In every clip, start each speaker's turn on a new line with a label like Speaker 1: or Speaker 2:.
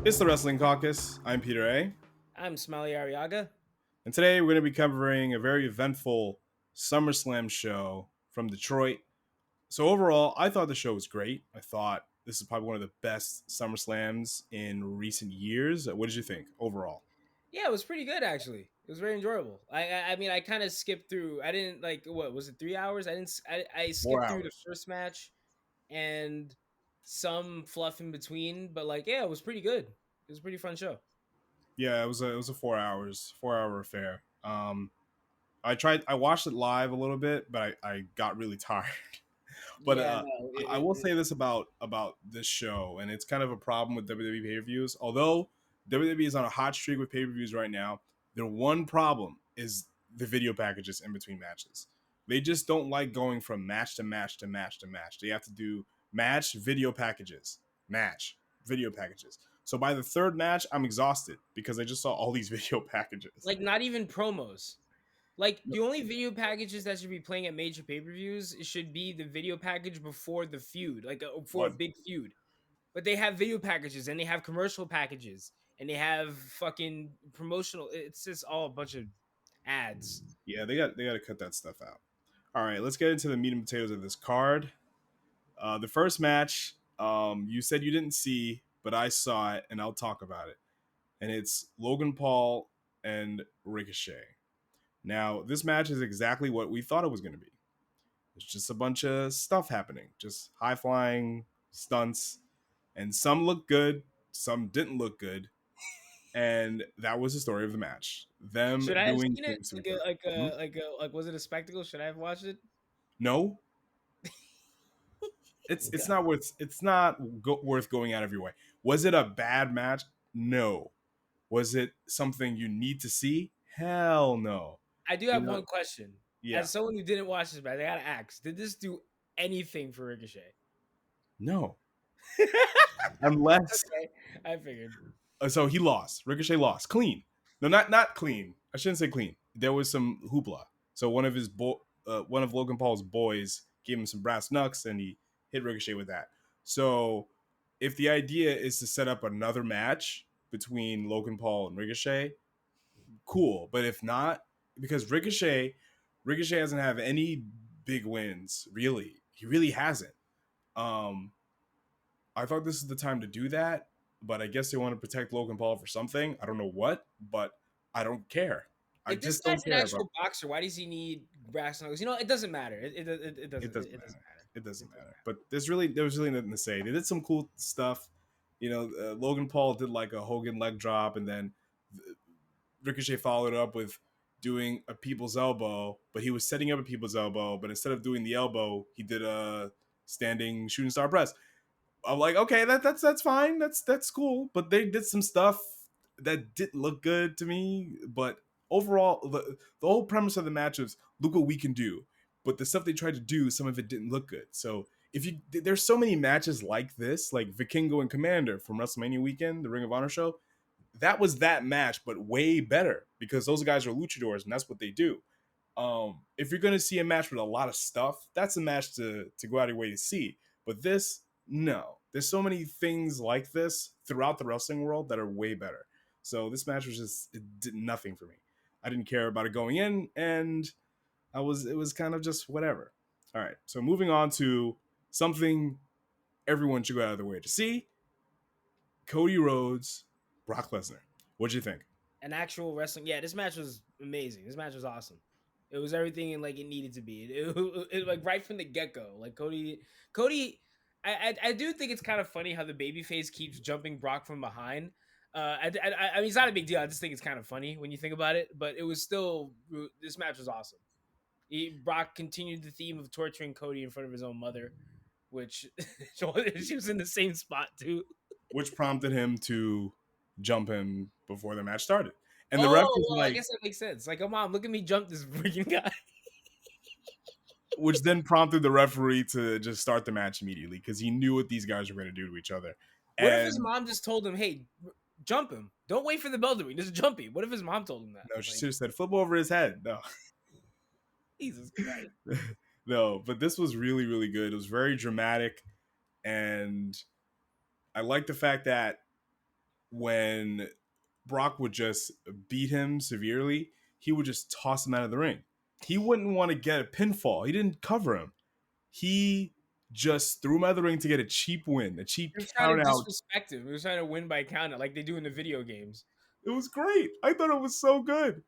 Speaker 1: It's the Wrestling Caucus. I'm Peter A.
Speaker 2: I'm Smiley Ariaga.
Speaker 1: And today we're going to be covering a very eventful SummerSlam show from Detroit. So overall, I thought the show was great. I thought this is probably one of the best SummerSlams in recent years. What did you think overall?
Speaker 2: Yeah, it was pretty good actually. It was very enjoyable. I mean, I kind of skipped through. I didn't like what was it 3 hours? I didn't. I
Speaker 1: Four
Speaker 2: skipped through the
Speaker 1: hours.
Speaker 2: first match and some fluff in between. But like, yeah, it was pretty good. It was a pretty fun show.
Speaker 1: Yeah, it was a 4 hour affair. I watched it live a little bit, but I got really tired. But
Speaker 2: Yeah, no,
Speaker 1: I will say this about this show, and it's kind of a problem with WWE pay per views. Although WWE is on a hot streak with pay per views right now, their one problem is the video packages in between matches. They just don't like going from match to match to match to match. They have to do match video packages, match video packages. So by the third match, I'm exhausted because I just saw all these video packages.
Speaker 2: like not even promos. Like the only video packages that should be playing at major pay per views should be the video package before the feud, like for a
Speaker 1: But
Speaker 2: big feud. But they have video packages and they have commercial packages and they have fucking promotional. It's just all a bunch of ads.
Speaker 1: yeah, they got to cut that stuff out. All right, let's get into the meat and potatoes of this card. The first match, you said you didn't see, but I saw it, and I'll talk about it. And it's Logan Paul and Ricochet. Now, this match is exactly what we thought it was going to be. It's just a bunch of stuff happening, just high flying stunts, and some look good, some didn't look good, and that was the story of the match. Them
Speaker 2: Should I have
Speaker 1: doing
Speaker 2: seen it?
Speaker 1: things to each other.
Speaker 2: Like was it a spectacle? Should I have watched it?
Speaker 1: No, it's not worth worth going out of your way. Was it a bad match? No. Was it something you need to see? Hell no.
Speaker 2: I do
Speaker 1: You
Speaker 2: have
Speaker 1: know,
Speaker 2: one question.
Speaker 1: yeah,
Speaker 2: As someone who didn't watch this match, I gotta ask: did this do anything for Ricochet?
Speaker 1: no. Unless
Speaker 2: Okay, I figured.
Speaker 1: so he lost. Ricochet lost clean. No, not clean. I shouldn't say clean. There was some hoopla. So one of Logan Paul's boys gave him some brass knucks, and he hit Ricochet with that. So if the idea is to set up another match between Logan Paul and Ricochet, cool. But if not, because Ricochet hasn't have any big wins, really. He really hasn't. Um, I thought this is the time to do that, but I guess they want to protect Logan Paul for something. I don't know what, but I don't care. I
Speaker 2: If this
Speaker 1: just don't
Speaker 2: guy's an
Speaker 1: care about
Speaker 2: actual boxer, why does he need brass knuckles? It doesn't matter.
Speaker 1: it. Doesn't
Speaker 2: It doesn't
Speaker 1: matter.
Speaker 2: matter.
Speaker 1: It doesn't
Speaker 2: It doesn't
Speaker 1: matter.
Speaker 2: matter.
Speaker 1: But there was really nothing to say. They did some cool stuff. Logan Paul did like a Hogan leg drop, and then Ricochet followed up with doing a people's elbow, but he was setting up a people's elbow, but instead of doing the elbow, he did a standing shooting star press. I'm like, okay, that's fine, that's cool, but they did some stuff that didn't look good to me. But overall, the whole premise of the match is look what we can do, but the stuff they tried to do, some of it didn't look good. So there's so many matches like this, like Vikingo and Commander from WrestleMania weekend, the Ring of Honor show. That was that match, but way better because those guys are luchadors and that's what they do. If you're gonna see a match with a lot of stuff, that's a match to go out of your way to see. But this, no. There's so many things like this throughout the wrestling world that are way better. So this match was just, it did nothing for me. I didn't care about it going in, and it was kind of just whatever. All right, so moving on to something everyone should go out of their way to see. Cody Rhodes, Brock Lesnar. What'd you think?
Speaker 2: An actual wrestling. Yeah, this match was amazing. This match was awesome. It was everything like it needed to be. It like right from the get go. Like Cody. I do think it's kind of funny how the babyface keeps jumping Brock from behind. I mean, it's not a big deal. I just think it's kind of funny when you think about it. But it was still this match was awesome. Brock continued the theme of torturing Cody in front of his own mother, which she was in the same spot too.
Speaker 1: Which prompted him to jump him before the match started. And the ref
Speaker 2: Oh,
Speaker 1: was
Speaker 2: well, I
Speaker 1: like,
Speaker 2: guess that makes sense. Like, oh, mom, look at me jump this freaking guy.
Speaker 1: which then prompted the referee to just start the match immediately because he knew what these guys were going to do to each other.
Speaker 2: What if his
Speaker 1: And
Speaker 2: mom just told him, "Hey, jump him. Don't wait for the bell to ring. Just jump him." What if his mom told him that?
Speaker 1: no, she
Speaker 2: Like,
Speaker 1: should have said flip over his head. No,
Speaker 2: Jesus Christ.
Speaker 1: no, but this was really, really good. It was very dramatic. And I like the fact that when Brock would just beat him severely, he would just toss him out of the ring. He wouldn't want to get a pinfall. He didn't cover him. He just threw him out of the ring to get a cheap win, a cheap
Speaker 2: He was trying to
Speaker 1: count out.
Speaker 2: disrespect him. He was trying to win by count out, like they do in the video games.
Speaker 1: It was great. I thought it was so good.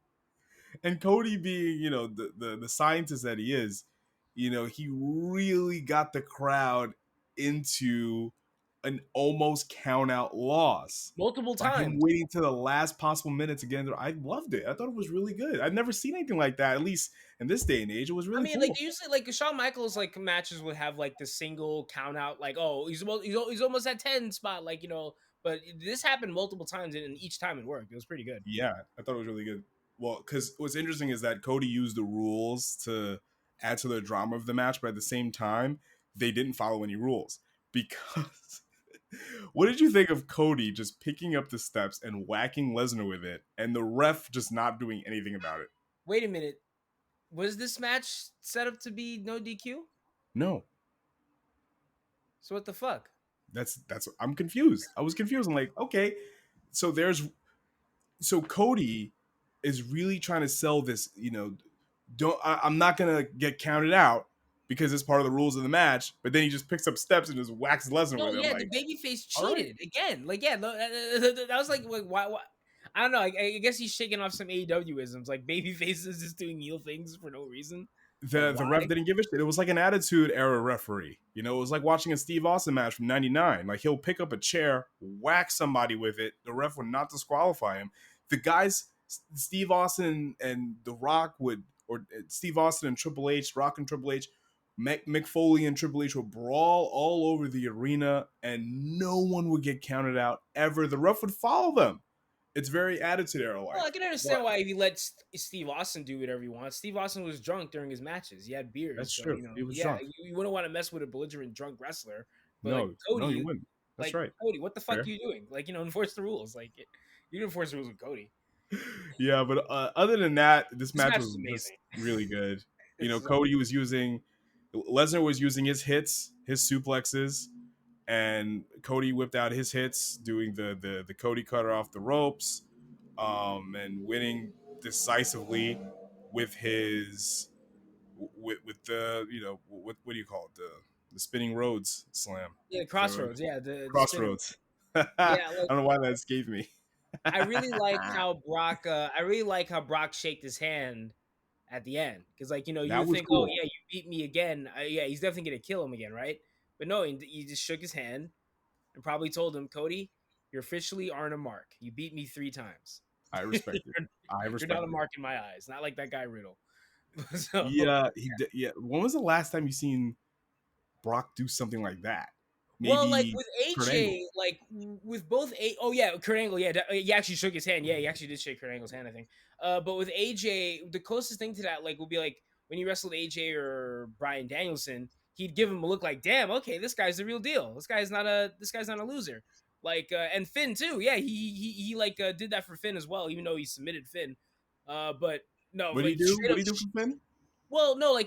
Speaker 1: And Cody being, the scientist that he is, he really got the crowd into an almost count out loss
Speaker 2: Multiple
Speaker 1: by him
Speaker 2: times.
Speaker 1: waiting to the last possible minute to get in there. I loved it. I thought it was really good. I'd never seen anything like that, at least in this day and age. It was
Speaker 2: I
Speaker 1: really
Speaker 2: mean, like
Speaker 1: cool.
Speaker 2: usually, like Shawn Michaels, like matches would have like the single count out, like oh he's almost at 10 spot, like But this happened multiple times, and each time it worked. It was pretty good.
Speaker 1: Yeah, I thought it was really good. Well, because what's interesting is that Cody used the rules to add to the drama of the match, but at the same time, they didn't follow any rules. Because what did you think of Cody just picking up the steps and whacking Lesnar with it, and the ref just not doing anything about it?
Speaker 2: Wait a minute, was this match set up to be no DQ?
Speaker 1: No,
Speaker 2: So what the fuck?
Speaker 1: that's I'm confused. I was confused. I'm like, okay, so Cody is really trying to sell this, I'm not gonna get counted out because it's part of the rules of the match. But then he just picks up steps and just whacks Lesnar
Speaker 2: No,
Speaker 1: with it. I'm
Speaker 2: yeah, the
Speaker 1: like,
Speaker 2: babyface
Speaker 1: all right.
Speaker 2: cheated again. Like, yeah, that was like, why? I don't know. I guess he's shaking off some AEW isms, like babyfaces just doing heel things for no reason. Like,
Speaker 1: The
Speaker 2: why?
Speaker 1: ref didn't give a shit. It was like an attitude era referee. It was like watching a Steve Austin match from '99. Like he'll pick up a chair, whack somebody with it. The ref would not disqualify him. The guys, Steve Austin and The Rock or Steve Austin and Triple H, Rock and Triple H, Mick Foley and Triple H would brawl all over the arena, and no one would get counted out ever. The ref would follow them. It's very attitude era
Speaker 2: Well,
Speaker 1: like.
Speaker 2: I can understand
Speaker 1: But
Speaker 2: why if he let Steve Austin do whatever he wants. Steve Austin was drunk during his matches. He had beers,
Speaker 1: that's
Speaker 2: so
Speaker 1: true. He was
Speaker 2: yeah,
Speaker 1: drunk.
Speaker 2: you wouldn't want to mess with a belligerent drunk wrestler. But like
Speaker 1: No, no, you
Speaker 2: Cody,
Speaker 1: wouldn't. That's right.
Speaker 2: What the fuck
Speaker 1: Fair.
Speaker 2: are you doing? Like, enforce the rules. Like, you didn't enforce the rules with Cody.
Speaker 1: Yeah, but other than that, this
Speaker 2: This
Speaker 1: match
Speaker 2: match
Speaker 1: was
Speaker 2: is
Speaker 1: just
Speaker 2: amazing.
Speaker 1: really good.
Speaker 2: This is
Speaker 1: Cody was using Lesnar was using his hits, his suplexes, and Cody whipped out his hits, doing the Cody cutter off the ropes, and winning decisively with his with the what do you call it, the spinning Rhodes slam,
Speaker 2: yeah,
Speaker 1: the
Speaker 2: Crossroads. Yeah, the spinner.
Speaker 1: crossroads. I
Speaker 2: Yeah, like
Speaker 1: don't know why that escaped me.
Speaker 2: I really like how Brock. I really like how Brock shaked his hand at the end, because like you
Speaker 1: That
Speaker 2: would
Speaker 1: was
Speaker 2: think, oh
Speaker 1: cool.
Speaker 2: yeah, you beat me again. Yeah, he's definitely gonna kill him again, right? But no, he just shook his hand and probably told him, Cody, you're officially aren't a mark. You beat me 3 times.
Speaker 1: I
Speaker 2: you're,
Speaker 1: respect it. I
Speaker 2: you're not
Speaker 1: respect
Speaker 2: a
Speaker 1: it.
Speaker 2: mark in my eyes. Not like that guy Riddle. So
Speaker 1: Yeah, he did. Yeah. When was the last time you seen Brock do something like that?
Speaker 2: well, like
Speaker 1: Maybe
Speaker 2: with
Speaker 1: Kurt Angle.
Speaker 2: AJ, like with both oh yeah, Kurt Angle, yeah, he actually shook his hand. Yeah, he actually did shake Kurt Angle's hand, I think. But with AJ, the closest thing to that, like, would be like when he wrestled AJ or Bryan Danielson, he'd give him a look like, damn, okay, this guy's the real deal. This guy's not a loser. Like, and Finn too. Yeah, he like did that for Finn as well, even though he submitted Finn. But no,
Speaker 1: What do you
Speaker 2: like
Speaker 1: do?
Speaker 2: straight
Speaker 1: What
Speaker 2: up
Speaker 1: do you do for Finn?
Speaker 2: well, no,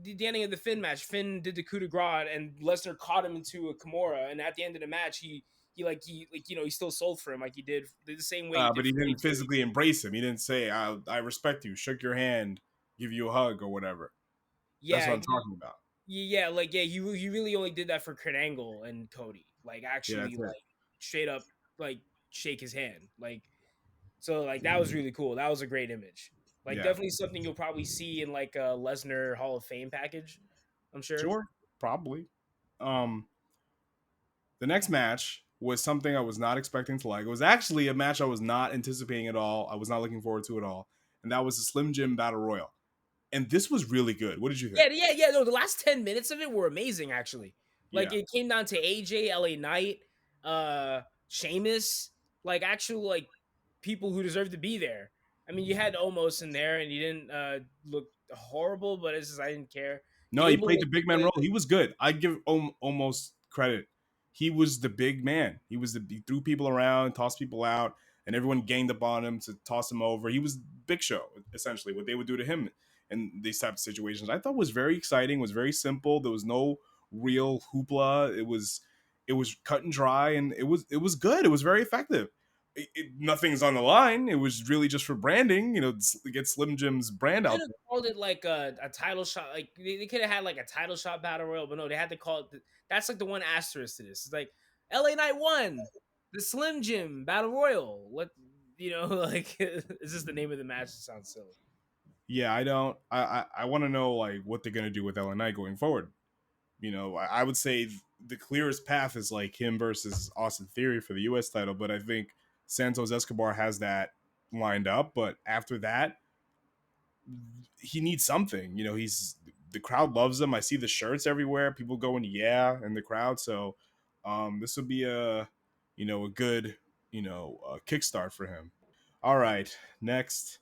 Speaker 2: the ending of the Finn match, Finn did the coup de grace, and Lesnar caught him into a Kimura, and at the end of the match, he still sold for him like he did the same way he
Speaker 1: But
Speaker 2: did
Speaker 1: he
Speaker 2: for
Speaker 1: didn't
Speaker 2: AJ.
Speaker 1: physically embrace him. He didn't say, I respect you," shook your hand, give you a hug or whatever. That's
Speaker 2: Yeah,
Speaker 1: what I'm talking about.
Speaker 2: yeah, like yeah, he really only did that for Kurt Angle and Cody, like
Speaker 1: Yeah,
Speaker 2: actually
Speaker 1: that's it.
Speaker 2: like straight up like shake his hand, like so like that was really cool. That was a great image. Like
Speaker 1: Yeah,
Speaker 2: definitely something you'll probably see in like a Lesnar Hall of Fame package. I'm sure.
Speaker 1: sure, probably. Um, the next match was something I was not expecting to like. It was actually a match I was not anticipating at all. I was not looking forward to at all, and that was the Slim Jim Battle Royal. And this was really good. What did you think?
Speaker 2: Yeah. No, the last 10 minutes of it were amazing. Actually, like
Speaker 1: Yeah.
Speaker 2: it came down to AJ, LA Knight, Sheamus, like actual like people who deserve to be there. I mean, you had Omos in there, and you didn't look horrible, but it's just I didn't care.
Speaker 1: No, he
Speaker 2: Gable
Speaker 1: played the
Speaker 2: looked
Speaker 1: big man
Speaker 2: good.
Speaker 1: role. He was good. I give almost credit. He was the big man. He threw people around, tossed people out, and everyone ganged up on him to toss him over. He was Big Show, essentially, what they would do to him in these types of situations. I thought was very exciting, was very simple. There was no real hoopla. It was cut and dry, and it was good. It was very effective. Nothing's on the line. It was really just for branding, get Slim Jim's brand
Speaker 2: Could
Speaker 1: out
Speaker 2: have
Speaker 1: there.
Speaker 2: called it like a title shot. Like they could have had like a title shot battle royal, but no, they had to call it. That's like the one asterisk to this. It's like LA Knight won the Slim Jim battle royal. What like is this the name of the match? It sounds silly.
Speaker 1: Yeah, I don't. I want to know like what they're gonna do with LA Knight going forward. I would say the clearest path is like him versus Austin Theory for the U.S. title, but I think Santos Escobar has that lined up. But after that, he needs something. He's the crowd loves him. I see the shirts everywhere. People going in the crowd. So this will be a good kickstart for him. All right, next.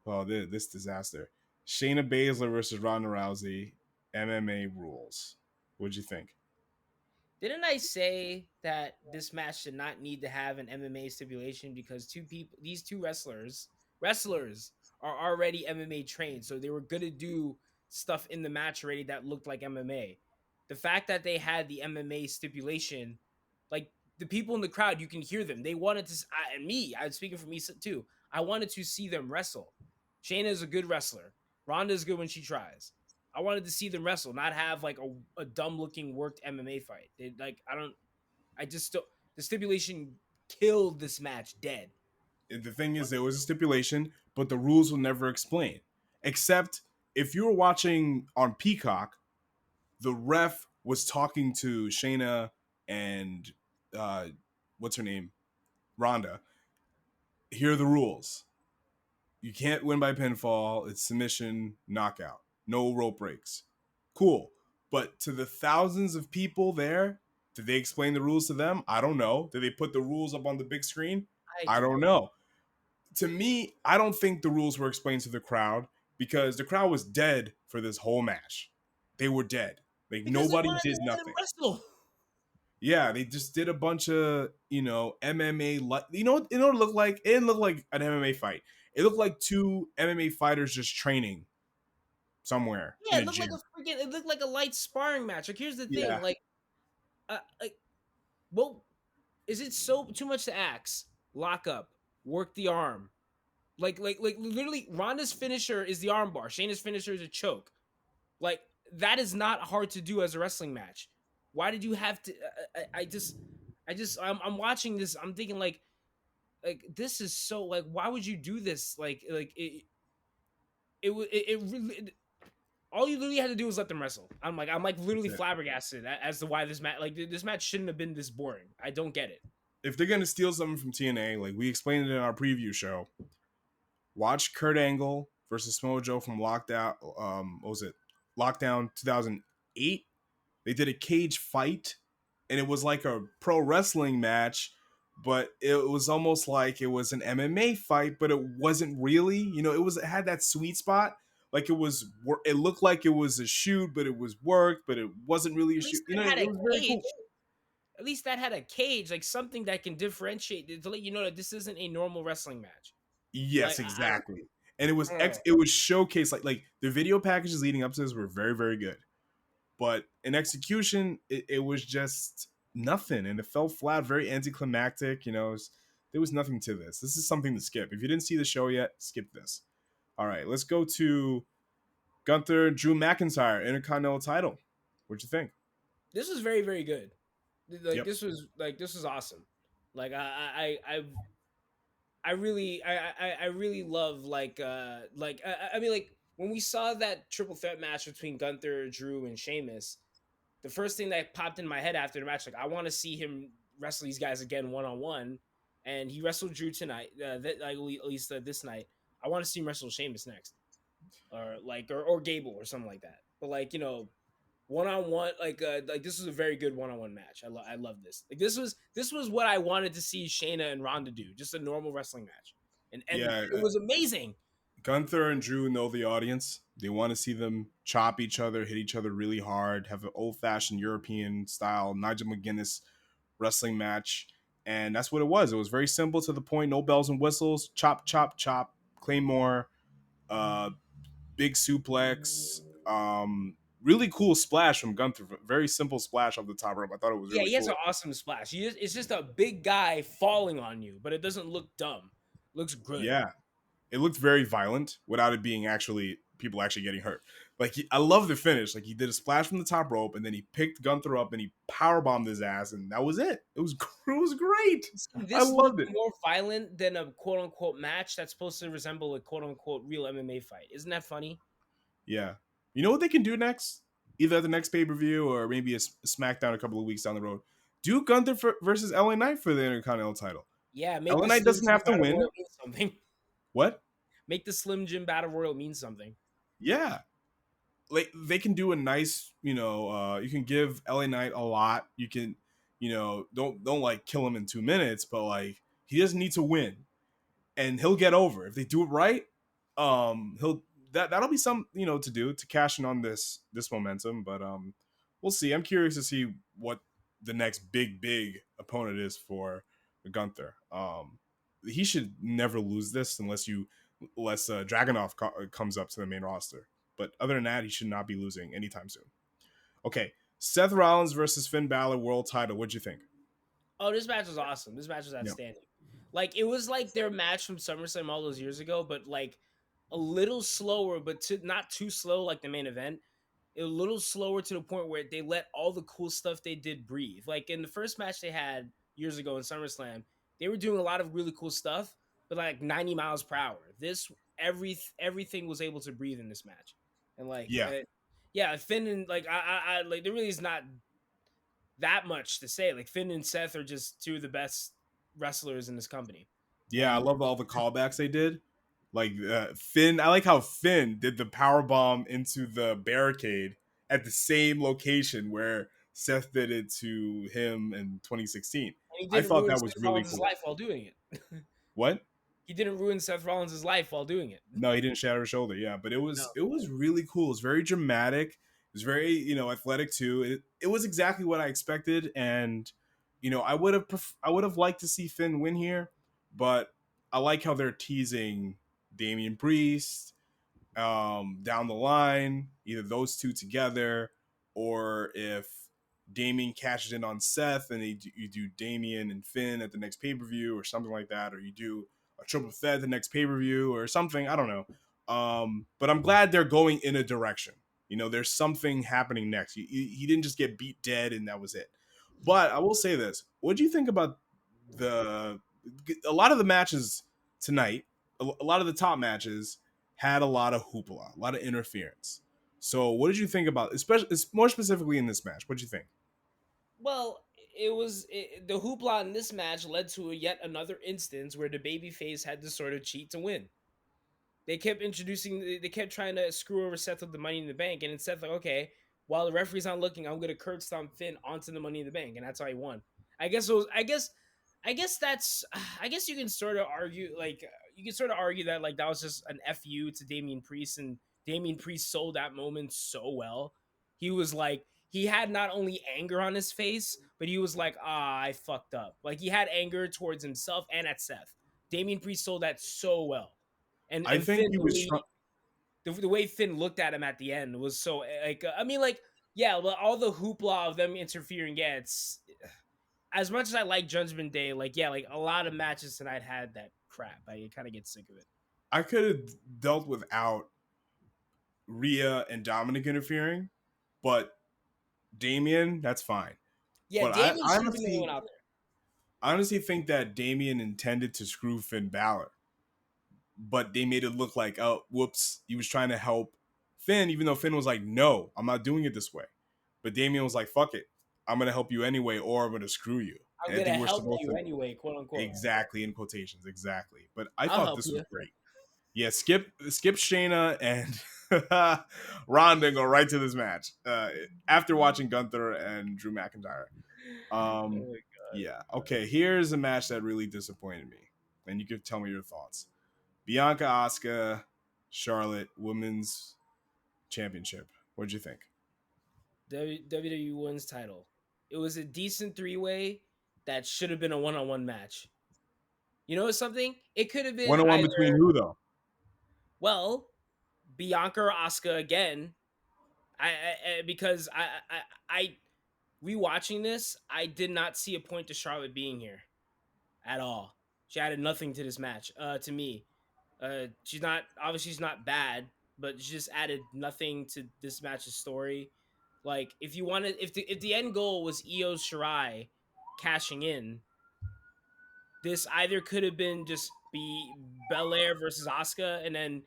Speaker 1: Oh, this disaster. Shayna Baszler versus Ronda Rousey. MMA rules. What'd you think?
Speaker 2: Didn't I say that this match should not need to have an MMA stipulation because these two wrestlers are already MMA trained, so they were gonna do stuff in the match already that looked like MMA. The fact that they had the MMA stipulation, like the people in the crowd, you can hear them. They wanted to, and me, I'm speaking for me too. I wanted to see them wrestle. Shayna is a good wrestler. Ronda is good when she tries. I wanted to see them wrestle, not have like a dumb looking worked MMA fight. I just don't, the stipulation killed this match dead.
Speaker 1: The thing is, there was a stipulation, but the rules will never explain. Except if you were watching on Peacock, the ref was talking to Shayna and uh, what's her name, Ronda. Here are the rules. You can't win by pinfall. It's submission, knockout. No rope breaks. Cool. But to the thousands of people there, did they explain the rules to them? I don't know. Did they put the rules up on the big screen?
Speaker 2: I
Speaker 1: I
Speaker 2: do
Speaker 1: don't
Speaker 2: not.
Speaker 1: know. To me, I don't think the rules were explained to the crowd because the crowd was dead for this whole match. They were dead. Like
Speaker 2: Because they
Speaker 1: nobody
Speaker 2: wanted to
Speaker 1: did
Speaker 2: let him
Speaker 1: nothing.
Speaker 2: wrestle.
Speaker 1: Yeah, they just did a bunch of MMA. It looked like it didn't look like an MMA fight. It looked like two MMA fighters just training somewhere
Speaker 2: Yeah,
Speaker 1: in
Speaker 2: it
Speaker 1: a
Speaker 2: looked like
Speaker 1: gym.
Speaker 2: it looked like a light sparring match. Like here's the thing,
Speaker 1: Yeah,
Speaker 2: like well, is it so too much to ask? Lock up, work the arm. Like literally, Ronda's finisher is the armbar. Shayna's finisher is a choke. Like that is not hard to do as a wrestling match. Why did you have to? I'm watching this. I'm thinking like this is so like why would you do this? Like it really. All you literally had to do was let them wrestle. I'm like
Speaker 1: that's
Speaker 2: literally
Speaker 1: it.
Speaker 2: flabbergasted as to why this match shouldn't have been this boring. I don't get it.
Speaker 1: If they're gonna steal something from TNA, like we explained it in our preview show, watch Kurt Angle versus Samoa Joe from Lockdown. What was it? Lockdown 2008. They did a cage fight, and it was like a pro wrestling match, but it was almost like it was an MMA fight, but it wasn't really. It had that sweet spot. Like it looked like it was a shoot, but it was worked, but it wasn't really a
Speaker 2: At
Speaker 1: shoot.
Speaker 2: least that had
Speaker 1: It
Speaker 2: a
Speaker 1: was very
Speaker 2: cage.
Speaker 1: cool.
Speaker 2: At least that had a cage, like something that can differentiate to let you know that this isn't a normal wrestling match.
Speaker 1: Yes,
Speaker 2: Like I don't.
Speaker 1: exactly. And
Speaker 2: Uh,
Speaker 1: it was showcased like the video packages leading up to this were very very good. But in execution, it was just nothing, and it fell flat, very anticlimactic. There was nothing to this. This is something to skip. If you didn't see the show yet, skip this. All right, let's go to Gunther Drew McIntyre Intercontinental title. What'd you think?
Speaker 2: this was very very good. Like
Speaker 1: Yep.
Speaker 2: this was awesome. Like I really I really love I mean like when we saw that triple threat match between Gunther, Drew, and Sheamus, the first thing that popped in my head after the match, like I want to see him wrestle these guys again one on one, and he wrestled Drew tonight. At least this night, I want to see him wrestle Sheamus next, or Gable or something like that. But one on one, like this was a very good one on one match. I love this. Like this was what I wanted to see Shayna and Ronda do, just a normal wrestling match, and
Speaker 1: Yeah,
Speaker 2: it was amazing.
Speaker 1: Gunther and Drew know the audience. They want to see them chop each other, hit each other really hard, have an old fashioned European style Nigel McGuinness wrestling match. And that's what it was. It was very simple to the point, no bells and whistles. Chop, chop, chop, Claymore, uh, big suplex, really cool splash from Gunther. Very simple splash off the top rope. I thought it was
Speaker 2: Yeah,
Speaker 1: really
Speaker 2: he has an
Speaker 1: cool.
Speaker 2: awesome splash. It's just a big guy falling on you, but it doesn't look dumb. Looks good.
Speaker 1: Yeah, it looked very violent without it being actually people actually getting hurt. Like I love the finish. Like he did a splash from the top rope, and then he picked Gunther up and he power bombed his ass, and that was it. It was great.
Speaker 2: See,
Speaker 1: I
Speaker 2: this
Speaker 1: loved
Speaker 2: looked
Speaker 1: it.
Speaker 2: more violent than a quote unquote match that's supposed to resemble a quote unquote real MMA fight. Isn't that funny?
Speaker 1: Yeah, you know what they can do next? Either at the next pay per view or maybe a SmackDown a couple of weeks down the road. Do Gunther versus LA Knight for the Intercontinental title.
Speaker 2: Yeah, make
Speaker 1: LA
Speaker 2: the
Speaker 1: Knight
Speaker 2: Slim
Speaker 1: doesn't
Speaker 2: Jim
Speaker 1: have to
Speaker 2: Battle
Speaker 1: win.
Speaker 2: Royal mean something.
Speaker 1: What?
Speaker 2: Make the Slim Jim Battle Royal mean something.
Speaker 1: Yeah, like they can do a nice, you can give LA Knight a lot. You can, don't like kill him in 2 minutes, but like he doesn't need to win, and he'll get over if they do it right. He'll that'll be some to do to cash in on this momentum, but we'll see. I'm curious to see what the next big opponent is for Gunther. He should never lose this unless Dragunov comes up to the main roster. But other than that, he should not be losing anytime soon. Okay, Seth Rollins versus Finn Balor world title. What'd you think?
Speaker 2: Oh, this match was awesome. This match was
Speaker 1: Yeah,
Speaker 2: outstanding. Like it was like their match from SummerSlam all those years ago, but like a little slower, but not too slow like the main event. A little slower to the point where they let all the cool stuff they did breathe. Like in the first match they had years ago in SummerSlam, they were doing a lot of really cool stuff, but like 90 miles per hour. This everything was able to breathe in this match, and
Speaker 1: yeah,
Speaker 2: yeah, Finn and like I like there really is not that much to say. Like Finn and Seth are just two of the best wrestlers in this company,
Speaker 1: yeah. I
Speaker 2: and
Speaker 1: love all the callbacks they did. Like Finn, I like how Finn did the power bomb into the barricade at the same location where Seth did it to him in 2016.
Speaker 2: he
Speaker 1: I
Speaker 2: didn't
Speaker 1: thought
Speaker 2: ruin
Speaker 1: that was
Speaker 2: Seth
Speaker 1: really
Speaker 2: Rollins'
Speaker 1: cool.
Speaker 2: life while doing it.
Speaker 1: What?
Speaker 2: He didn't ruin Seth Rollins' life while doing it.
Speaker 1: No, he didn't shatter his shoulder. Yeah, but it
Speaker 2: No.
Speaker 1: was it was really cool. It was very dramatic. It was very athletic too. It was exactly what I expected, and I would have liked to see Finn win here, but I like how they're teasing Damian Priest down the line, either those two together, or if Damien cashes in on Seth and you do Damien and Finn at the next pay per view or something like that, or you do a triple threat the next pay per view or something. I don't know. But I'm glad they're going in a direction. There's something happening next. He didn't just get beat dead and that was it. But I will say this: what do you think about the a lot of the matches tonight? A lot of the top matches had a lot of hoopla, a lot of interference. So, what did you think about, especially more specifically in this match? What did you think?
Speaker 2: Well, the hoopla in this match led to yet another instance where the babyface had to sort of cheat to win. They kept trying to screw over Seth with the Money in the Bank, and Seth like, okay, while the referee's not looking, I'm gonna curb stomp Finn onto the Money in the Bank, and that's how he won. I guess it was. I guess that's. I guess you can sort of argue that like that was just an fu to Damian Priest, and Damian Priest sold that moment so well. He was like he had not only anger on his face, but he was like, I fucked up. Like he had anger towards himself and at Seth. Damian Priest sold that so well. And
Speaker 1: I
Speaker 2: and
Speaker 1: think
Speaker 2: Finn,
Speaker 1: he was trying.
Speaker 2: the way Finn looked at him at the end was so like I mean like yeah, all the hoopla of them interfering. Yeah, it's as much as I like Judgment Day. Like yeah, like a lot of matches tonight had that crap. I kind of get sick of it.
Speaker 1: I could have dealt without Rhea and Dominic interfering, but Damien, that's fine.
Speaker 2: Yeah,
Speaker 1: But I
Speaker 2: Damien should have been the only one out there.
Speaker 1: honestly think that Damien intended to screw Finn Balor, but they made it look like, oh, whoops, he was trying to help Finn, even though Finn was like, no, I'm not doing it this way. But Damien was like, fuck it, I'm gonna help you anyway, or I'm gonna screw you.
Speaker 2: I'm
Speaker 1: And I
Speaker 2: gonna
Speaker 1: think we're
Speaker 2: help
Speaker 1: supposed
Speaker 2: you
Speaker 1: to
Speaker 2: anyway, quote unquote.
Speaker 1: exactly in quotations, exactly. But I
Speaker 2: I'll
Speaker 1: thought
Speaker 2: help
Speaker 1: this was
Speaker 2: you.
Speaker 1: great. Yeah, skip Shayna and Ronda go right to this match after watching Gunther and Drew McIntyre.
Speaker 2: Oh
Speaker 1: Um,
Speaker 2: my god.
Speaker 1: yeah, okay. Here's a match that really disappointed me, and you can tell me your thoughts. Bianca Asuka, Charlotte Women's Championship. What'd you think?
Speaker 2: WWE Women's title. It was a decent three-way that should have been a one-on-one match. You know something? It could have been
Speaker 1: 1-on-1
Speaker 2: either
Speaker 1: between who though?
Speaker 2: well, Bianca or Asuka again. Because I rewatching this, I did not see a point to Charlotte being here at all. She added nothing to this match. To me, she's not obviously she's not bad, but she just added nothing to this match's story. Like if you wanted, if the end goal was Io Shirai cashing in, this either could have been just be Belair versus Asuka, and then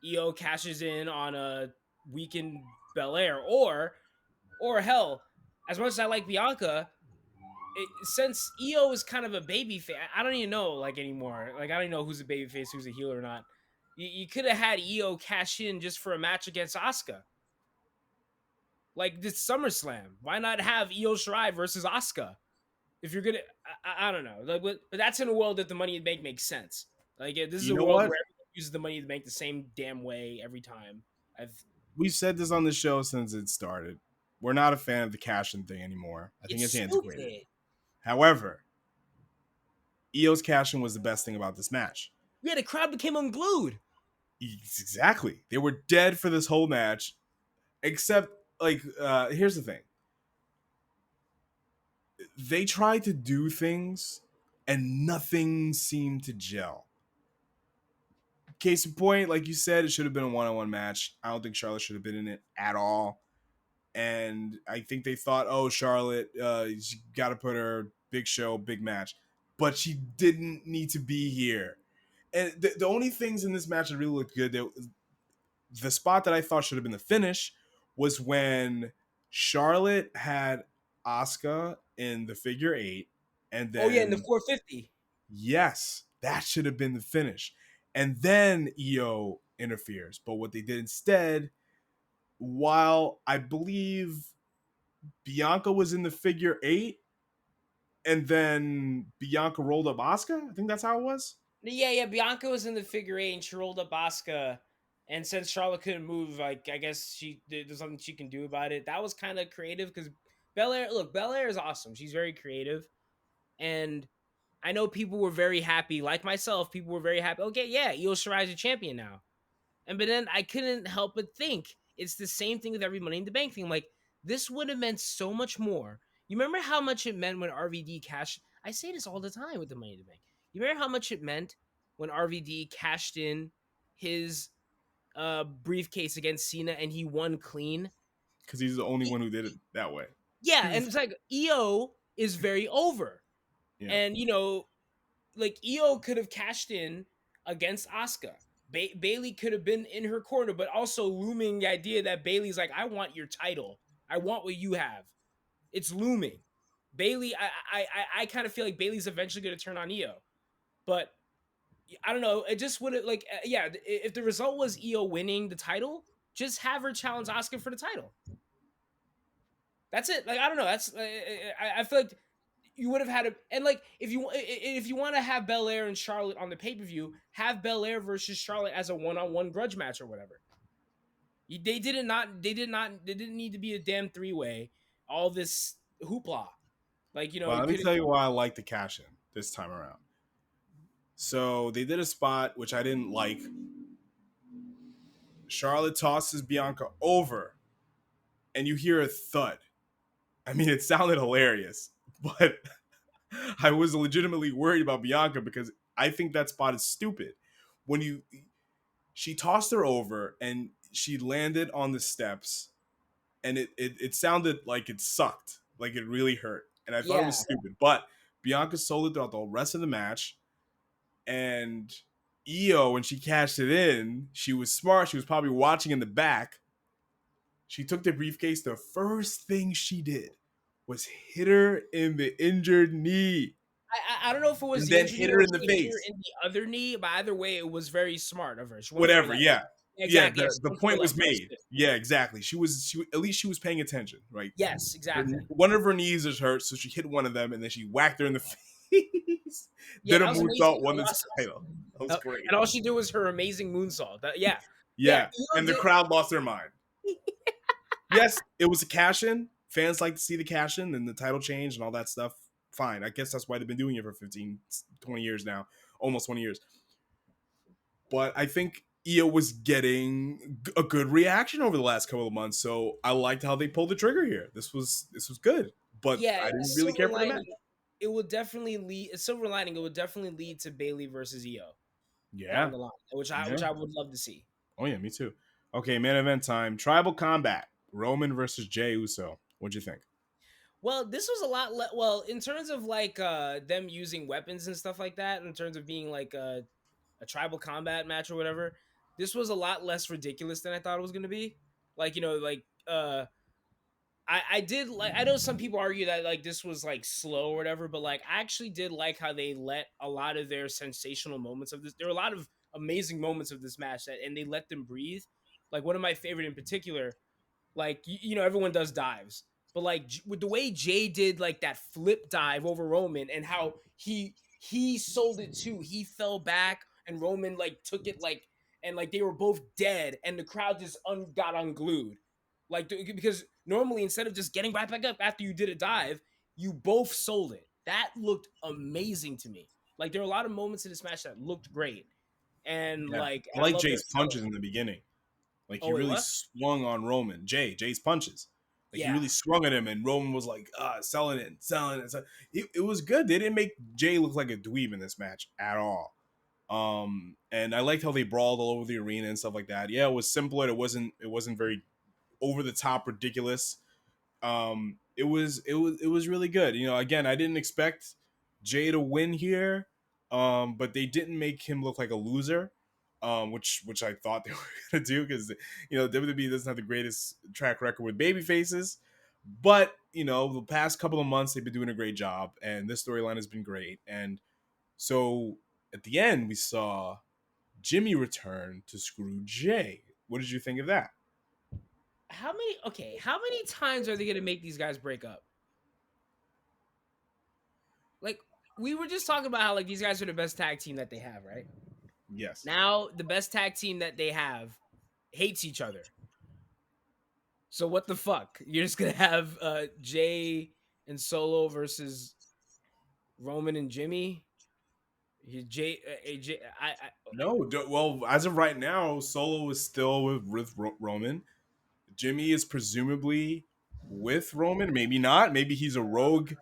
Speaker 2: Io cashes in on a weakened Belair, or hell, as much as I like Bianca, since Io is kind of a baby face, I don't even know like anymore. Like I don't even know who's a baby face, who's a heel or not. You could have had Io cash in just for a match against Asuka, like this SummerSlam. Why not have Io Shirai versus Asuka? If you're gonna, I don't know, like, but that's in a world that the Money in the Bank makes sense. Like this is
Speaker 1: You
Speaker 2: a
Speaker 1: know
Speaker 2: world
Speaker 1: what?
Speaker 2: where everyone uses the Money in the Bank the same damn way every time. I've
Speaker 1: We've said this on the show since it started. We're not a fan of the cash-in thing anymore. I think
Speaker 2: It's
Speaker 1: it's antiquated.
Speaker 2: stupid.
Speaker 1: However, Io's cash-in was the best thing about this match.
Speaker 2: Yeah, the crowd became unglued.
Speaker 1: Exactly. They were dead for this whole match, except like here's the thing. They tried to do things and nothing seemed to gel. Case in point, like you said, it should have been a one-on-one match. I don't think Charlotte should have been in it at all. And I think they thought, oh, Charlotte, you got to put her big show, big match. But she didn't need to be here. And the only things in this match that really looked good, the spot that I thought should have been the finish was when Charlotte had Asuka in the figure eight. And
Speaker 2: Oh yeah, in the
Speaker 1: then,
Speaker 2: 450.
Speaker 1: yes, that should have been the finish. And then Io interferes. But what they did instead, while I believe Bianca was in the figure eight, and then Bianca rolled up Asuka. I think that's how it was.
Speaker 2: Yeah. Bianca was in the figure eight and she rolled up Asuka. And since Charlotte couldn't move, like I guess there's something she can do about it. That was kind of creative because Belair is awesome. She's very creative, and I know people were very happy, like myself. People were very happy. Okay, yeah, Io Shirai's a champion now. And but then I couldn't help but think it's the same thing with every Money in the Bank thing. Like this would have meant so much more. You remember how much it meant when RVD cashed? I say this all the time with the Money in the Bank. You remember how much it meant when RVD cashed in his briefcase against Cena and he won clean?
Speaker 1: Because he's the only one who did it that way.
Speaker 2: Yeah, and it's like Io is very over,
Speaker 1: Yeah.
Speaker 2: and like Io could have cashed in against Asuka. Bailey could have been in her corner, but also looming the idea that Bailey's like, I want your title. I want what you have. It's looming. Bailey, I kind of feel like Bailey's eventually going to turn on Io, but I don't know. It just would have like, yeah. If the result was Io winning the title, just have her challenge Asuka for the title. That's it. Like I don't know. That's I feel like you would have had a and like if you want to have Belair and Charlotte on the pay per view, have Belair versus Charlotte as a 1-on-1 grudge match or whatever. They didn't need to be a damn 3-way. All this hoopla, like
Speaker 1: Well,
Speaker 2: you
Speaker 1: let me
Speaker 2: could.
Speaker 1: tell you why I like the cash in this time around. So they did a spot which I didn't like. Charlotte tosses Bianca over, and you hear a thud. I mean, it sounded hilarious, but I was legitimately worried about Bianca because I think that spot is stupid. When she tossed her over and she landed on the steps, and it sounded like it sucked, like it really hurt, and I thought it was
Speaker 2: Yeah,
Speaker 1: stupid. But Bianca sold it throughout the rest of the match, and Io, when she cashed it in, she was smart. She was probably watching in the back. She took the briefcase. The first thing she did was hit her in the injured knee
Speaker 2: I don't know if it was
Speaker 1: and
Speaker 2: the
Speaker 1: then
Speaker 2: injured knee
Speaker 1: hit
Speaker 2: or
Speaker 1: her in the
Speaker 2: she hit her
Speaker 1: face.
Speaker 2: in the other knee, but either way, it was very smart of her. She went for
Speaker 1: Whatever,
Speaker 2: like
Speaker 1: yeah. Yeah,
Speaker 2: exactly
Speaker 1: the
Speaker 2: went for
Speaker 1: point
Speaker 2: the
Speaker 1: was
Speaker 2: left
Speaker 1: made.
Speaker 2: wrist.
Speaker 1: Yeah, exactly. She at least she was paying attention, right?
Speaker 2: Yes, exactly.
Speaker 1: One of her knees is hurt, so she hit one of them and then she whacked her in the face.
Speaker 2: Yeah,
Speaker 1: Did a
Speaker 2: that was amazing.
Speaker 1: moonsault, won the title. That was great.
Speaker 2: And all she did was her amazing moonsault. Yeah, yeah.
Speaker 1: Yeah, and the crowd lost their mind. Yes, it was a cash in. Fans like to see the cash in and the title change and all that stuff. Fine. I guess that's why they've been doing it for 15, 20 years now. Almost 20 years. But I think Io was getting a good reaction over the last couple of months, so I liked how they pulled the trigger here. This was good, but
Speaker 2: Yeah,
Speaker 1: I
Speaker 2: a
Speaker 1: didn't really care
Speaker 2: silver
Speaker 1: for the match.
Speaker 2: lining. It would definitely lead. A silver lining. It would definitely lead to Bailey versus Io down
Speaker 1: Yeah,
Speaker 2: the line, which I
Speaker 1: yeah.
Speaker 2: which I would love to see.
Speaker 1: Oh yeah, me too. Okay, main event time. Tribal combat. Roman versus Jey Uso. What'd you think?
Speaker 2: Well, this was a lot. Well, in terms of like them using weapons and stuff like that, in terms of being like a tribal combat match or whatever, this was a lot less ridiculous than I thought it was going to be. Like like I did like, I know some people argue that like this was like slow or whatever, but like I actually did like how they let a lot of their sensational moments of this. There were a lot of amazing moments of this match that, and they let them breathe. Like one of my favorite in particular, like everyone does dives, but like with the way Jay did like that flip dive over Roman and how he sold it too. He fell back and Roman like took it like, and like they were both dead and the crowd just got unglued. Like because normally instead of just getting right back up after you did a dive, you both sold it. That looked amazing to me. Like there were a lot of moments in this match that looked great, and
Speaker 1: Yeah,
Speaker 2: like
Speaker 1: I
Speaker 2: I
Speaker 1: like
Speaker 2: love their
Speaker 1: Jay's
Speaker 2: selling.
Speaker 1: punches in the beginning. Like he
Speaker 2: Oh wait,
Speaker 1: really
Speaker 2: what?
Speaker 1: swung on Roman. Jay's punches. Like he
Speaker 2: Yeah,
Speaker 1: really swung at him, and Roman was like, selling it, selling it. It was good. They didn't make Jay look like a dweeb in this match at all. And I liked how they brawled all over the arena and stuff like that. Yeah, it was simpler. It wasn't very over the top ridiculous. It was really good. Again, I didn't expect Jay to win here, but they didn't make him look like a loser, which I thought they were gonna do because WWE doesn't have the greatest track record with baby faces, but the past couple of months they've been doing a great job, and this storyline has been great, and so at the end we saw Jimmy return to screw Jay. What did you think of that?
Speaker 2: how many times are they gonna make these guys break up? Like we were just talking about how like these guys are the best tag team that they have, right?
Speaker 1: Yes.
Speaker 2: Now the best tag team that they have hates each other. So what the fuck? You're just gonna have Jay and Solo versus Roman and Jimmy? Jay,
Speaker 1: No, well, as of right now, Solo is still with Roman. Jimmy is presumably with Roman. Maybe not. Maybe he's a rogue.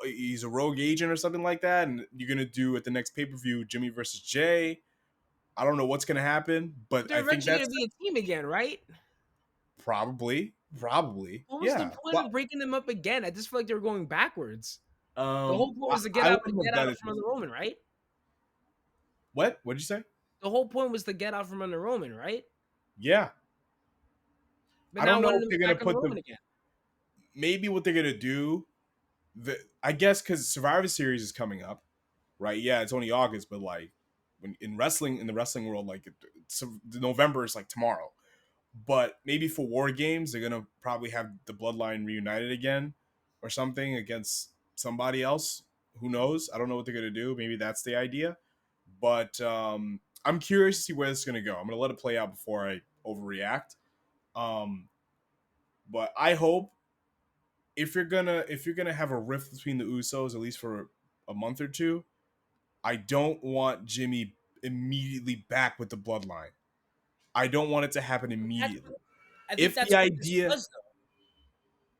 Speaker 1: He's a rogue agent or something like that. And you're gonna do at the next pay per view Jimmy versus Jay. I don't know what's gonna happen,
Speaker 2: but
Speaker 1: but
Speaker 2: they're
Speaker 1: I think
Speaker 2: eventually
Speaker 1: that's
Speaker 2: gonna be a team again, right?
Speaker 1: probably,
Speaker 2: What was the
Speaker 1: yeah.
Speaker 2: point
Speaker 1: Well,
Speaker 2: of breaking them up again? I just feel like they were going backwards. The whole point
Speaker 1: I,
Speaker 2: was to
Speaker 1: I wouldn't have
Speaker 2: get
Speaker 1: done
Speaker 2: out
Speaker 1: it.
Speaker 2: from under Roman, right?
Speaker 1: What? What'd you say?
Speaker 2: The whole point was to get out from under Roman, right?
Speaker 1: Yeah,
Speaker 2: But
Speaker 1: I
Speaker 2: now
Speaker 1: don't
Speaker 2: I
Speaker 1: know
Speaker 2: wanted
Speaker 1: if
Speaker 2: them
Speaker 1: they're gonna
Speaker 2: back under
Speaker 1: put
Speaker 2: Roman
Speaker 1: the
Speaker 2: again.
Speaker 1: maybe what they're gonna do. I guess because Survivor Series is coming up, right? Yeah, it's only August, but like when in the wrestling world, like November is like tomorrow. But maybe for War Games, they're gonna probably have the Bloodline reunited again or something against somebody else. Who knows? I don't know what they're gonna do. Maybe that's the idea. But I'm curious to see where this is gonna go. I'm gonna let it play out before I overreact. Um, but I hope if you're gonna have a rift between the Usos at least for a month or two, I don't want Jimmy immediately back with the bloodline. I don't want it to happen
Speaker 2: That's,
Speaker 1: immediately.
Speaker 2: I think
Speaker 1: If
Speaker 2: that's
Speaker 1: the
Speaker 2: what this
Speaker 1: idea,
Speaker 2: was, though.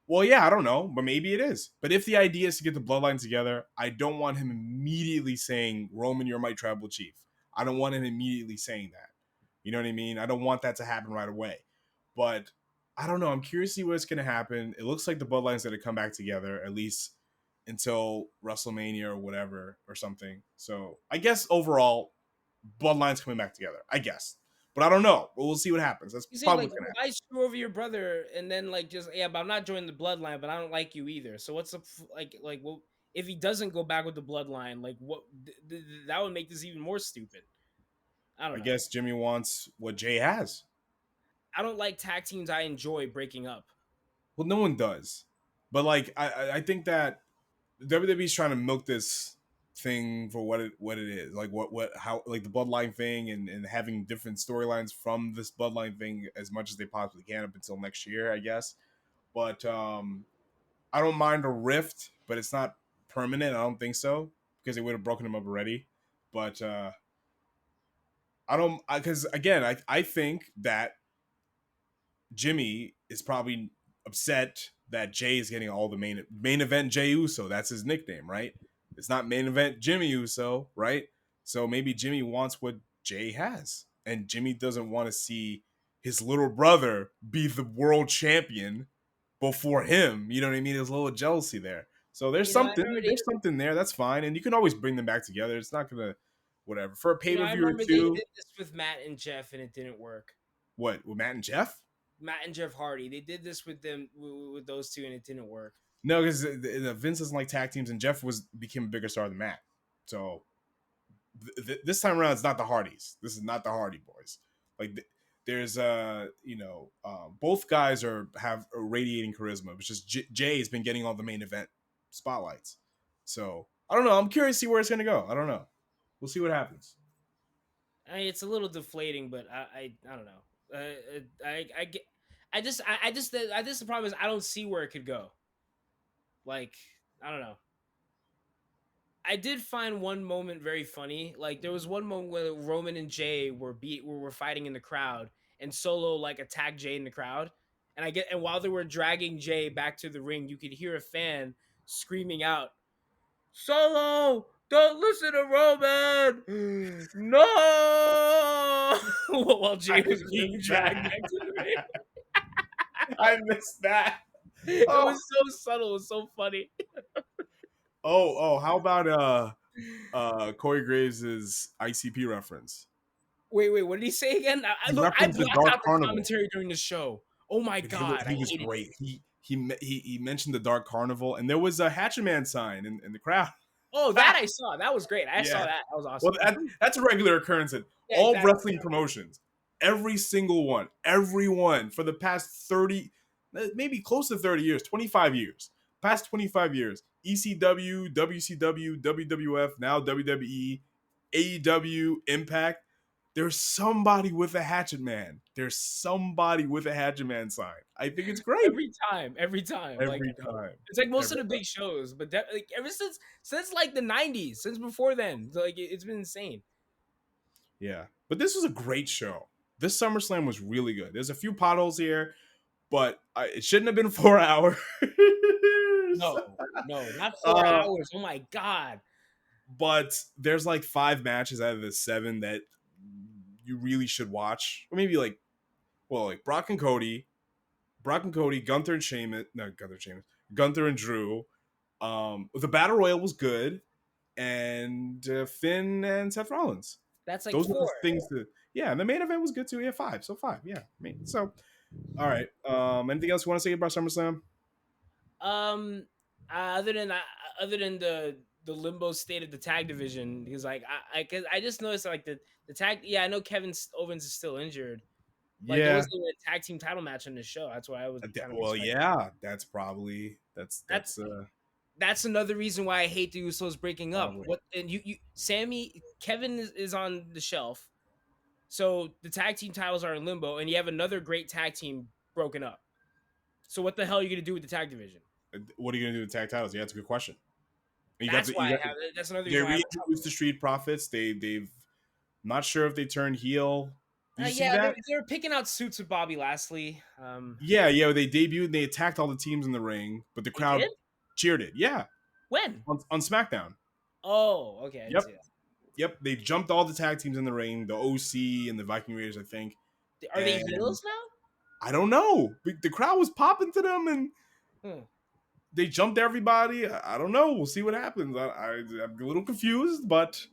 Speaker 1: well, yeah, I don't know, but maybe it is. But if the idea is to get the bloodline together, I don't want him immediately saying, Roman, you're my tribal chief. I don't want him immediately saying that. You know what I mean? I don't want that to happen right away. But I don't know. I'm curious to see what's going to happen. It looks like the bloodline's going to come back together, at least until WrestleMania or whatever or something. So I guess overall, bloodline's coming back together. I guess. But I don't know. But we'll see what happens. That's
Speaker 2: You say
Speaker 1: probably
Speaker 2: like,
Speaker 1: what's going to happen.
Speaker 2: why screw over your brother and then like just yeah, but I'm not joining the bloodline, but I don't like you either. So what's the like? Well, if he doesn't go back with the bloodline, like what that would make this even more stupid. I don't
Speaker 1: I
Speaker 2: know.
Speaker 1: guess Jimmy wants what Jay has.
Speaker 2: I don't like tag teams I enjoy breaking up.
Speaker 1: Well, no one does. But like I think that WWE's trying to milk this thing for what it is. Like what how like the bloodline thing and having different storylines from this bloodline thing as much as they possibly can up until next year, I guess. But I don't mind a rift, but it's not permanent. I don't think so because they would have broken them up already. But I don't, because again, I think that Jimmy is probably upset that Jay is getting all the main event Jay Uso. That's his nickname, right? It's not main event Jimmy Uso, right? So maybe Jimmy wants what Jay has, and Jimmy doesn't want to see his little brother be the world champion before him. You know what I mean? There's a little jealousy there. So there's
Speaker 2: You know, I
Speaker 1: something.
Speaker 2: already,
Speaker 1: There's something there. That's fine, and you can always bring them back together. It's not gonna whatever for a pay
Speaker 2: you know,
Speaker 1: per
Speaker 2: I
Speaker 1: view or
Speaker 2: remember they
Speaker 1: two.
Speaker 2: did this with Matt and Jeff, and it didn't work.
Speaker 1: What with Matt and Jeff?
Speaker 2: Matt and Jeff Hardy, they did this with them with those two, and it didn't work.
Speaker 1: No, because Vince doesn't like tag teams, and Jeff became a bigger star than Matt. So this time around, it's not the Hardys. This is not the Hardy Boys. Like there's both guys have a radiating charisma. It's just Jay has been getting all the main event spotlights. So I don't know. I'm curious to see where it's gonna go. I don't know. We'll see what happens.
Speaker 2: I mean, it's a little deflating, but I don't know. I get. I just the problem is I don't see where it could go. Like I don't know. I did find one moment very funny. Like there was one moment where Roman and Jay were fighting in the crowd, and Solo like attacked Jay in the crowd. And while they were dragging Jay back to the ring, you could hear a fan screaming out, "Solo, don't listen to Roman, no!" While Jay
Speaker 1: I
Speaker 2: was being
Speaker 1: missed
Speaker 2: dragged
Speaker 1: that.
Speaker 2: back to the ring.
Speaker 1: I missed that.
Speaker 2: It
Speaker 1: Oh,
Speaker 2: was so subtle. It was so funny.
Speaker 1: How about Corey Graves' ICP reference?
Speaker 2: Wait. What did he say again?
Speaker 1: He
Speaker 2: Look, I
Speaker 1: referenced the
Speaker 2: blocked
Speaker 1: Dark
Speaker 2: out the
Speaker 1: Carnival.
Speaker 2: commentary during the show. Oh my god,
Speaker 1: He
Speaker 2: I
Speaker 1: was
Speaker 2: hated it.
Speaker 1: great. He mentioned the Dark Carnival, and there was a Hatchet Man sign in the crowd.
Speaker 2: Oh, that I saw. That was great. I saw
Speaker 1: Yeah.
Speaker 2: that. That was
Speaker 1: Well,
Speaker 2: awesome.
Speaker 1: that's a regular occurrence in
Speaker 2: Yeah,
Speaker 1: all
Speaker 2: exactly.
Speaker 1: wrestling promotions. Every single one, everyone for the past 30, maybe close to 30 years, 25 years, past 25 years, ECW, WCW, WWF, now WWE, AEW, Impact. There's somebody with a Hatchet Man. There's somebody with a Hatchet Man sign. I think it's great.
Speaker 2: Every time. Like
Speaker 1: Every time.
Speaker 2: it's like most of
Speaker 1: Every
Speaker 2: the
Speaker 1: time.
Speaker 2: big shows, but like ever since like the '90s, since before then, like it's been insane.
Speaker 1: Yeah. But this was a great show. This SummerSlam was really good. There's a few potholes here, but it shouldn't have been 4 hours.
Speaker 2: No, not 4
Speaker 1: uh,
Speaker 2: hours. Oh my god.
Speaker 1: but there's like 5 matches out of the 7 that you really should watch. Or maybe like Brock and Cody, Gunther and Sheamus, no, Gunther and Drew. The Battle Royal was good, and Finn and Seth Rollins.
Speaker 2: That's like
Speaker 1: Those are
Speaker 2: four.
Speaker 1: the things that, yeah, and the main event was good too. Yeah, 5. So 5, yeah. So all right. Anything else you want to say about SummerSlam?
Speaker 2: Um, other than other than the limbo state of the tag division, because like cause I just noticed like the tag. Yeah, I know Kevin Owens is still injured. Like there
Speaker 1: Yeah.
Speaker 2: wasn't even a tag team title match on the show. That's why I was kind of
Speaker 1: Well,
Speaker 2: expecting.
Speaker 1: yeah. That's probably
Speaker 2: That's
Speaker 1: that's
Speaker 2: that's another reason why I hate the Usos breaking up.
Speaker 1: probably
Speaker 2: What and you Sammy Kevin is on the shelf, so the tag team titles are in limbo, and you have another great tag team broken up. So what the hell are you gonna do with the tag division?
Speaker 1: what are you gonna do with tag titles? Yeah, that's a good question.
Speaker 2: That's why
Speaker 1: You
Speaker 2: I
Speaker 1: got
Speaker 2: have. That's another
Speaker 1: they
Speaker 2: reason why I have.
Speaker 1: reintroduced the Street Profits. They've not sure if they turned heel. Did you see
Speaker 2: Yeah,
Speaker 1: that?
Speaker 2: they were picking out suits with Bobby Lashley.
Speaker 1: Yeah. They debuted and they attacked all the teams in the ring, but the
Speaker 2: They
Speaker 1: crowd
Speaker 2: did
Speaker 1: cheered it. Yeah,
Speaker 2: when?
Speaker 1: on SmackDown.
Speaker 2: Oh, okay, I didn't
Speaker 1: Yep,
Speaker 2: see that.
Speaker 1: yep. They jumped all the tag teams in the ring, the OC and the Viking Raiders, I think.
Speaker 2: Are they
Speaker 1: And
Speaker 2: heels now?
Speaker 1: I don't know. The crowd was popping to them, and
Speaker 2: Hmm.
Speaker 1: they jumped everybody. I don't know. We'll see what happens. I'm a little confused, but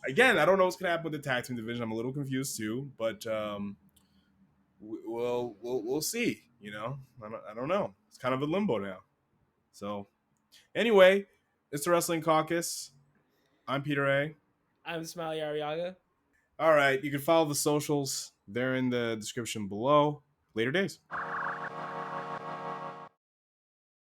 Speaker 1: again, I don't know what's gonna happen with the tag team division. I'm a little confused too, but we'll see. I don't know. It's kind of a limbo now. So anyway, it's the Wrestling Caucus. I'm Peter A.
Speaker 2: I'm Smiley Ariaga.
Speaker 1: All right, you can follow the socials. They're in the description below. Later days.